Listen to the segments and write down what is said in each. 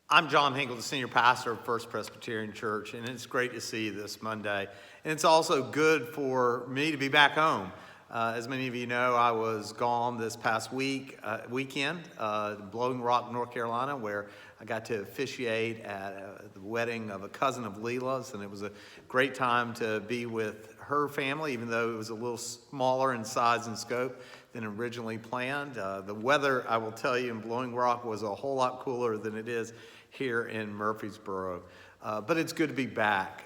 I'm John Hinkle, the senior pastor of First Presbyterian Church, and it's great to see you this Monday. And it's also good for me to be back home. As many of you know, I was gone this past weekend, Blowing Rock, North Carolina, where I got to officiate at the wedding of a cousin of Leela's, and it was a great time to be with her family, even though it was a little smaller in size and scope than originally planned. The weather, I will tell you, in Blowing Rock was a whole lot cooler than it is here in Murfreesboro. But it's good to be back.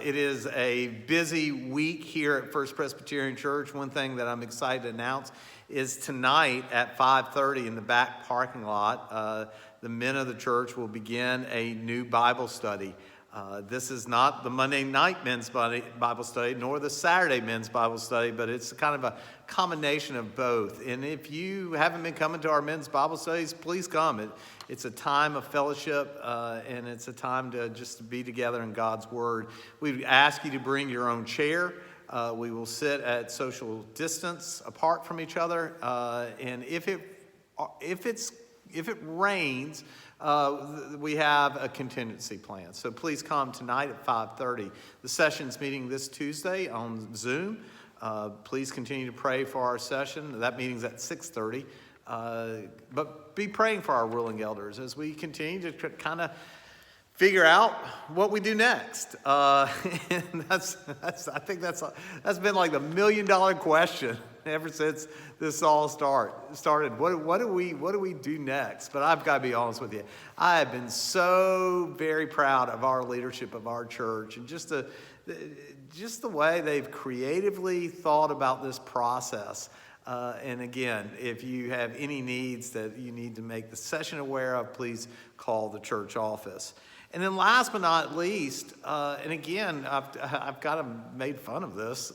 It is a busy week here at First Presbyterian Church. One thing that I'm excited to announce is tonight at 5:30 in the back parking lot, the men of the church will begin a new Bible study. This is not the Monday night men's Bible study, nor the Saturday men's Bible study, but it's kind of a combination of both. And if you haven't been coming to our men's Bible studies, please come. It's a time of fellowship, and it's a time to just be together in God's Word. We ask you to bring your own chair. We will sit at social distance apart from each other, and if it rains, we have a contingency plan. So please come tonight at 5:30. The session's meeting this Tuesday on Zoom. Please continue to pray for our session. That meeting's at 6:30. But be praying for our ruling elders as we continue to kind of figure out what we do next. And I think that's been like the $1 million question ever since this all started. What do we do next? But I've got to be honest with you. I have been so very proud of our leadership of our church and just the way they've creatively thought about this process. And again, if you have any needs that you need to make the session aware of, please call the church office. And then last but not least, and again, I've kind of made fun of this,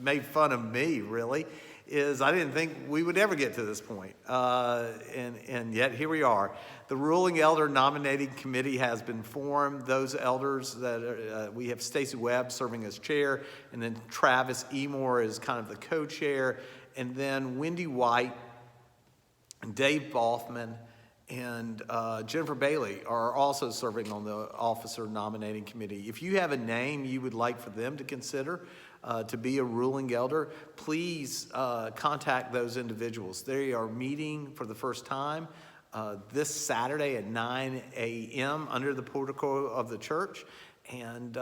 made fun of me really, is I didn't think we would ever get to this point. And yet here we are. The ruling elder nominating committee has been formed. Those elders that we have Stacy Webb serving as chair, and then Travis Emore is kind of the co-chair, and then Wendy White and Dave Boffman and Jennifer Bailey are also serving on the officer nominating committee. If you have a name you would like for them to consider to be a ruling elder, please contact those individuals. They are meeting for the first time this Saturday at 9 a.m. under the portico of the church. And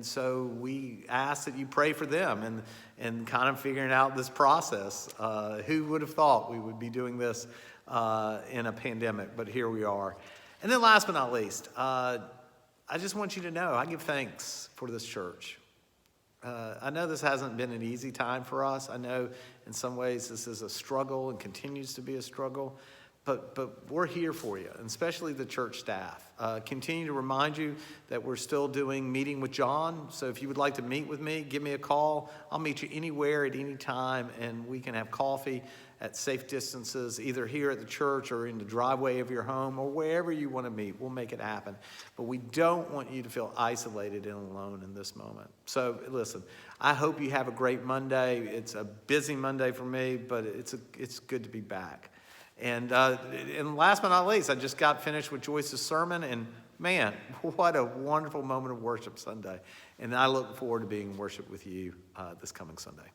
so we ask that you pray for them and kind of figuring out this process. Who would have thought we would be doing this in a pandemic, but here we are. And then last but not least, I just want you to know I give thanks for this church. I know this hasn't been an easy time for us. I know in some ways this is a struggle and continues to be a struggle, but we're here for you, and especially the church staff. Continue to remind you that we're still doing Meeting with John. So if you would like to meet with me, give me a call. I'll meet you anywhere at any time, and we can have coffee at safe distances, either here at the church or in the driveway of your home or wherever you want to meet. We'll make it happen. But we don't want you to feel isolated and alone in this moment. So listen, I hope you have a great Monday. It's a busy Monday for me, but it's good to be back. And last but not least, I just got finished with Joyce's sermon, and man, what a wonderful moment of worship Sunday. And I look forward to being in worship with you this coming Sunday.